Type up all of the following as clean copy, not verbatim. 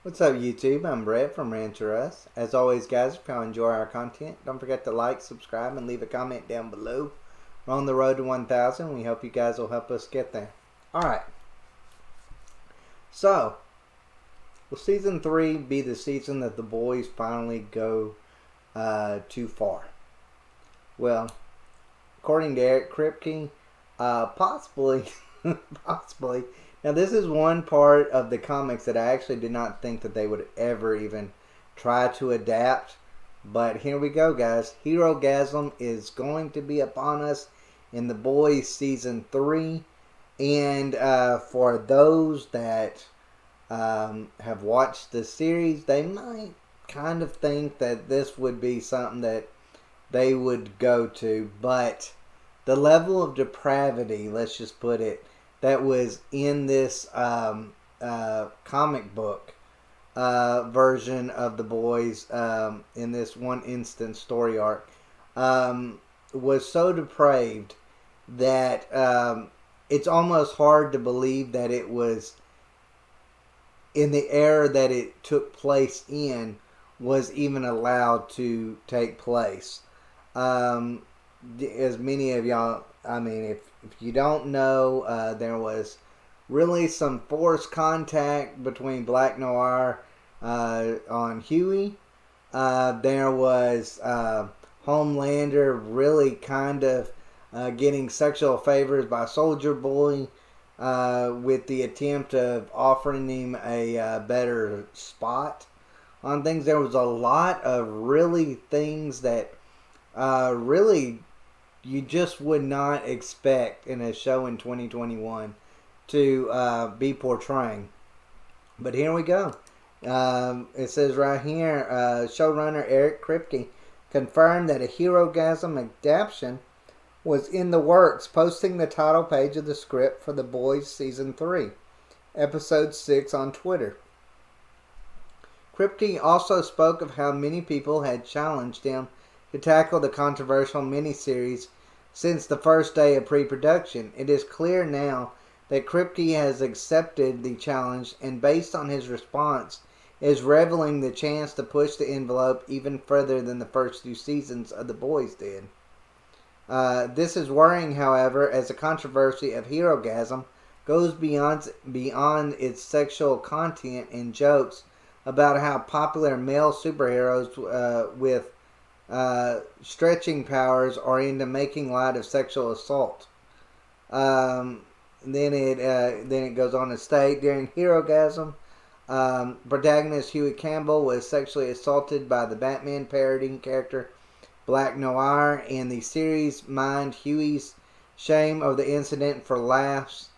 What's up, YouTube? I'm Brett from Rants. As always, guys, if y'all enjoy our content, don't forget to like, subscribe, and leave a comment down below. We're on the road to 1,000. We hope you guys will help us get there. Alright. So, will Season 3 be the season that the boys finally go too far? Well, according to Eric Kripke, possibly. Possibly. Now, this is one part of the comics that I actually did not think that they would ever even try to adapt. But here we go, guys. Herogasm is going to be upon us in The Boys Season 3. And for those that have watched the series, they might kind of think that this would be something that they would go to. But the level of depravity, let's just put it, that was in this comic book version of The Boys in this one instance story arc was so depraved that it's almost hard to believe that it was in the era that it took place in was even allowed to take place. As many of y'all, I mean, if you don't know, there was really some forced contact between Black Noir on Huey. There was Homelander really kind of getting sexual favors by Soldier Boy with the attempt of offering him a better spot on things. There was a lot of really things that really you just would not expect in a show in 2021 to be portraying. But here we go. It says right here, showrunner Eric Kripke confirmed that a Herogasm adaptation was in the works, posting the title page of the script for The Boys Season 3, Episode 6 on Twitter. Kripke also spoke of how many people had challenged him to tackle the controversial miniseries since the first day of pre-production. It is clear now that Kripke has accepted the challenge and, based on his response, is reveling the chance to push the envelope even further than the first two seasons of The Boys did. This is worrying, however, as the controversy of Herogasm goes beyond its sexual content and jokes about how popular male superheroes with stretching powers are into making light of sexual assault. Then it goes on to state, during Herogasm, protagonist Huey Campbell was sexually assaulted by the Batman parodying character Black Noir, and the series mined Huey's shame of the incident for laughs.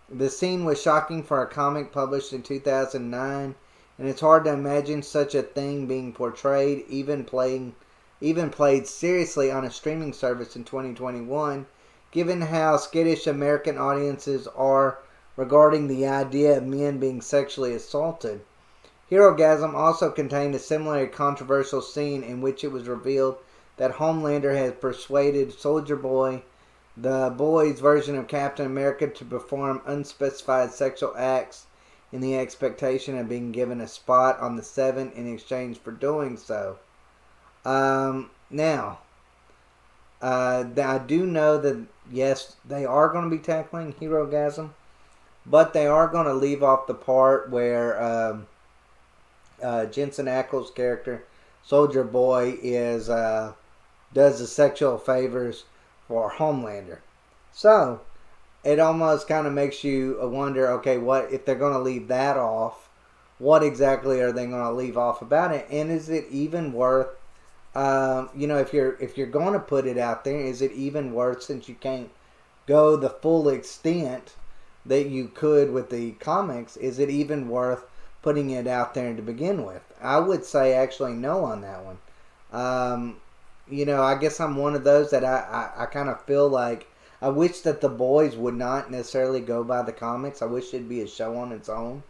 The scene was shocking for a comic published in 2009, and it's hard to imagine such a thing being portrayed, even played seriously on a streaming service in 2021, given how skittish American audiences are regarding the idea of men being sexually assaulted. Herogasm also contained a similarly controversial scene in which it was revealed that Homelander had persuaded Soldier Boy, the boys' version of Captain America, to perform unspecified sexual acts in the expectation of being given a spot on the Seven in exchange for doing so. Now, I do know that, yes, they are going to be tackling Herogasm, but they are going to leave off the part where Jensen Ackles' character, Soldier Boy, does the sexual favors for Homelander. So, it almost kind of makes you wonder, okay, what if they're going to leave that off? What exactly are they going to leave off about it? And is it even worth, if you're going to put it out there, is it even worth, since you can't go the full extent that you could with the comics, is it even worth putting it out there to begin with? I would say actually no on that one. I guess I'm one of those that I kind of feel like I wish that The Boys would not necessarily go by the comics. I wish it'd be a show on its own.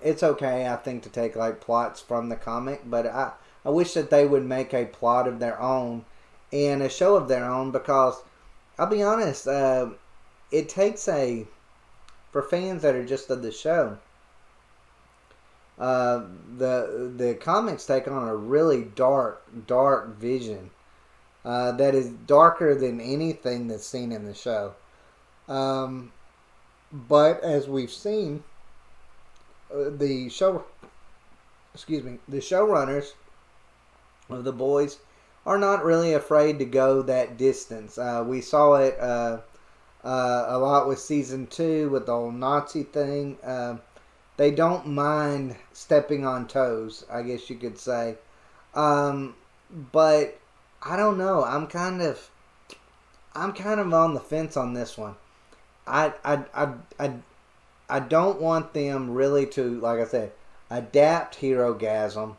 It's okay, I think, to take like plots from the comic, but I wish that they would make a plot of their own and a show of their own, because I'll be honest, it takes for fans that are just of the show, uh, the comics take on a really dark vision that is darker than anything that's seen in the show. Um, but as we've seen, the show, the showrunners of the boys are not really afraid to go that distance. We saw it a lot with season 2 with the whole Nazi thing. They don't mind stepping on toes, I guess you could say. But I don't know. I'm kind of on the fence on this one. I I I I, I don't want them really to, like I said, adapt Herogasm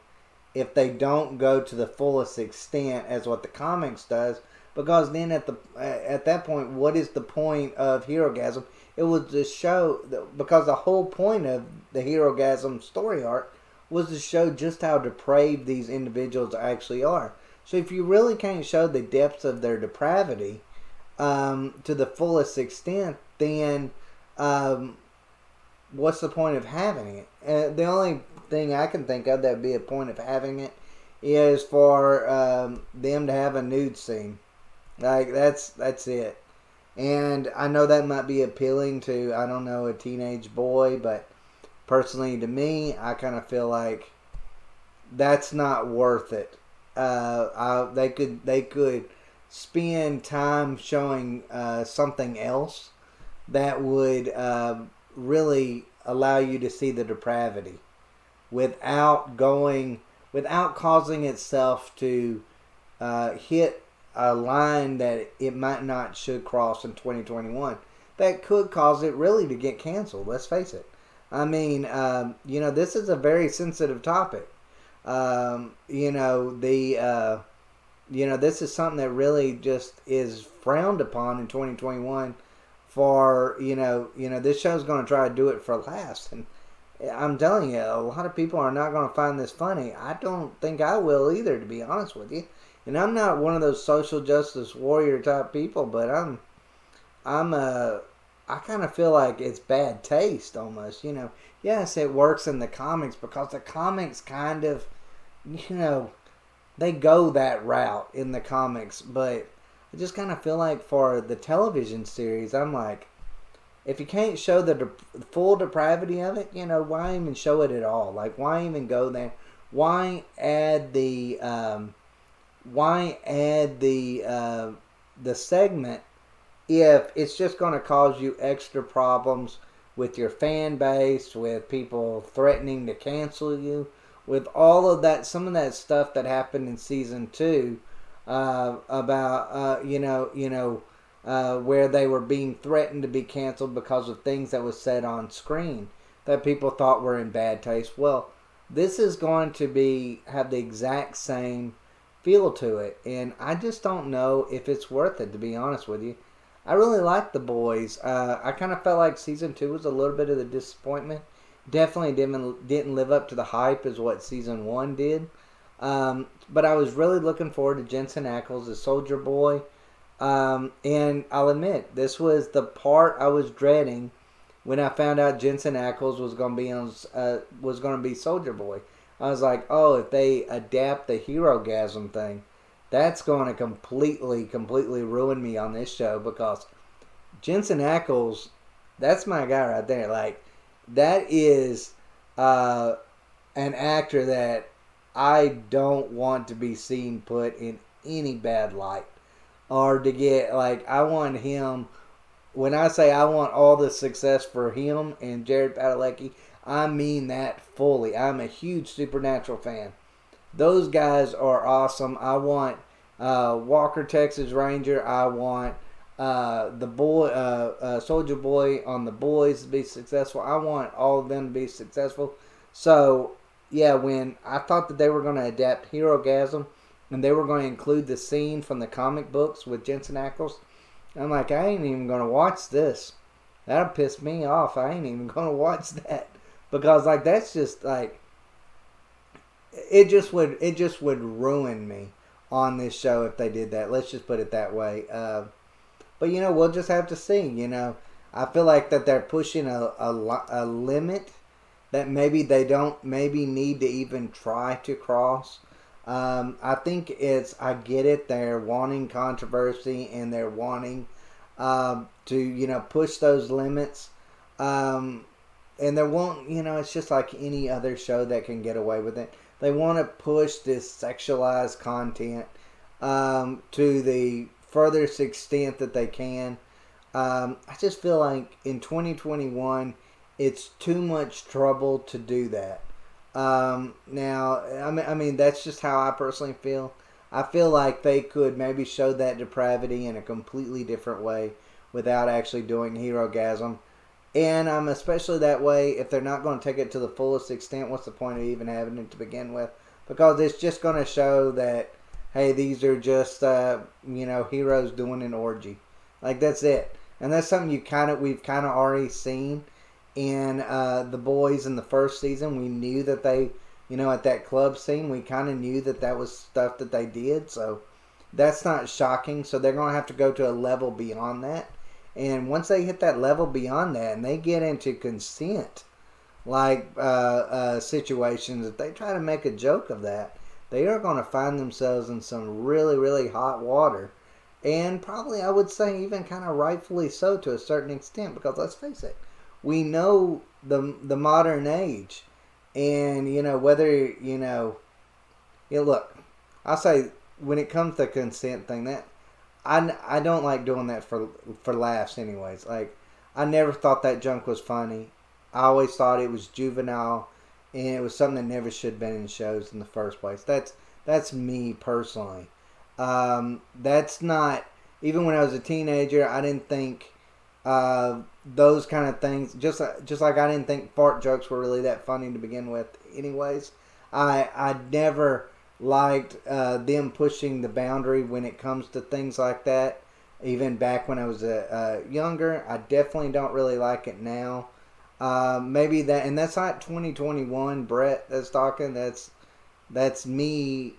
if they don't go to the fullest extent as what the comics does, because then at that point, what is the point of Herogasm? It was to show, because the whole point of the Herogasm story arc was to show just how depraved these individuals actually are. So if you really can't show the depths of their depravity to the fullest extent, then what's the point of having it? The only thing I can think of that would be a point of having it is for them to have a nude scene. Like that's it. And I know that might be appealing to, I don't know, a teenage boy, but personally to me, I kind of feel like that's not worth it. They could spend time showing something else that would really allow you to see the depravity without causing itself to hit a line that it might not should cross in 2021. That could cause it really to get canceled. Let's face it. I mean, this is a very sensitive topic. This is something that really just is frowned upon in 2021. For this show's going to try to do it for laughs, and I'm telling you, a lot of people are not going to find this funny. I don't think I will either, to be honest with you. And I'm not one of those social justice warrior type people, but I kind of feel like it's bad taste almost. Yes, it works in the comics because the comics kind of, they go that route in the comics, but I just kind of feel like for the television series, I'm like, if you can't show the full depravity of it, why even show it at all? Like, why even go there? Why add the segment if it's just going to cause you extra problems with your fan base, with people threatening to cancel you, with all of that, some of that stuff that happened in season 2 about where they were being threatened to be canceled because of things that was said on screen that people thought were in bad taste. Well, this is going to have the exact same feel to it, and I just don't know if it's worth it, to be honest with you. I really like the boys. I kind of felt like season 2 was a little bit of the disappointment. Definitely didn't live up to the hype as what season 1 did. But I was really looking forward to Jensen Ackles as Soldier Boy. And I'll admit, this was the part I was dreading when I found out Jensen Ackles was going to be Soldier Boy. I was like, oh, if they adapt the Herogasm thing, that's going to completely ruin me on this show, because Jensen Ackles, that's my guy right there. Like, that is an actor that I don't want to be seen put in any bad light. Or to get, like, I want him, when I say I want all the success for him and Jared Padalecki, I mean that fully. I'm a huge Supernatural fan. Those guys are awesome. I want Walker, Texas Ranger. I want the boy, Soldier Boy on the Boys to be successful. I want all of them to be successful. So, yeah, when I thought that they were going to adapt Herogasm and they were going to include the scene from the comic books with Jensen Ackles, I'm like, I ain't even going to watch this. That'll piss me off. I ain't even going to watch that. Because, like, that's just, like, it just would ruin me on this show if they did that. Let's just put it that way. But, we'll just have to see, I feel like that they're pushing a limit that maybe they don't maybe need to even try to cross. I think I get it. They're wanting controversy and they're wanting to push those limits. And they won't, it's just like any other show that can get away with it. They want to push this sexualized content to the furthest extent that they can. I just feel like in 2021, it's too much trouble to do that. Now, I mean, that's just how I personally feel. I feel like they could maybe show that depravity in a completely different way without actually doing Herogasm. And I'm especially that way if they're not going to take it to the fullest extent. What's the point of even having it to begin with? Because it's just going to show that, hey, these are just heroes doing an orgy. Like, that's it. And that's something we've kind of already seen in the boys in the first season. We knew that they, at that club scene, we kind of knew that that was stuff that they did. So that's not shocking. So they're going to have to go to a level beyond that. And once they hit that level beyond that and they get into consent, like situations, if they try to make a joke of that, they are going to find themselves in some really, really hot water. And probably, I would say, even kind of rightfully so to a certain extent. Because let's face it, we know the modern age. And, whether, look, I'll say when it comes to the consent thing, that I don't like doing that for laughs anyways. Like, I never thought that junk was funny. I always thought it was juvenile, and it was something that never should have been in shows in the first place. That's me personally. That's not, even when I was a teenager, I didn't think those kind of things, just like I didn't think fart jokes were really that funny to begin with anyways. I never liked them pushing the boundary when it comes to things like that. Even back when I was younger, I definitely don't really like it now. Maybe that, and that's not 2021 Brett that's talking. That's me,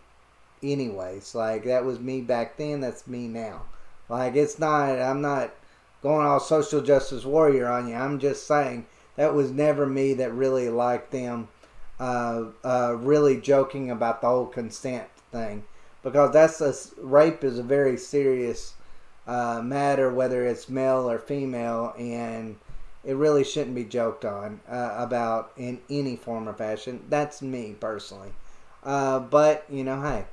anyways. Like, that was me back then. That's me now. Like, it's not. I'm not going all social justice warrior on you. I'm just saying that was never me that really liked them. Really joking about the whole consent thing, because rape is a very serious matter, whether it's male or female, and it really shouldn't be joked on about in any form or fashion. That's me personally, but hey,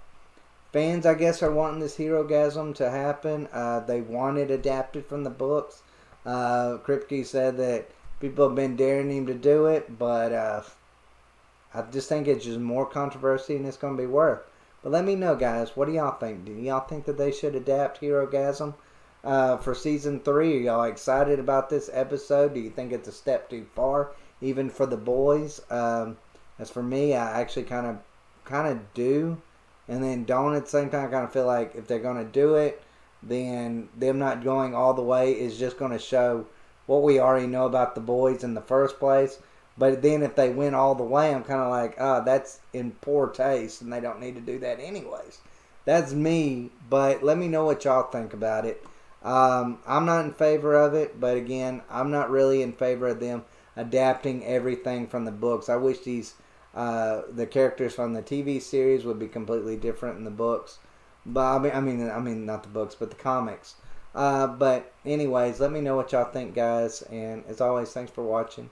fans, I guess, are wanting this Herogasm to happen. They want it adapted from the books. Kripke said that people have been daring him to do it, but I just think it's just more controversy than it's going to be worth. But let me know, guys. What do y'all think? Do y'all think that they should adapt Herogasm for Season 3? Are y'all excited about this episode? Do you think it's a step too far, even for the boys? As for me, I actually kind of do. And then don't at the same time. I kind of feel like if they're going to do it, then them not going all the way is just going to show what we already know about the boys in the first place. But then if they went all the way, I'm kind of like, that's in poor taste, and they don't need to do that anyways. That's me, but let me know what y'all think about it. I'm not in favor of it, but again, I'm not really in favor of them adapting everything from the books. I wish the characters from the TV series would be completely different in the books. But I mean, not the books, but the comics. But anyways, let me know what y'all think, guys. And as always, thanks for watching.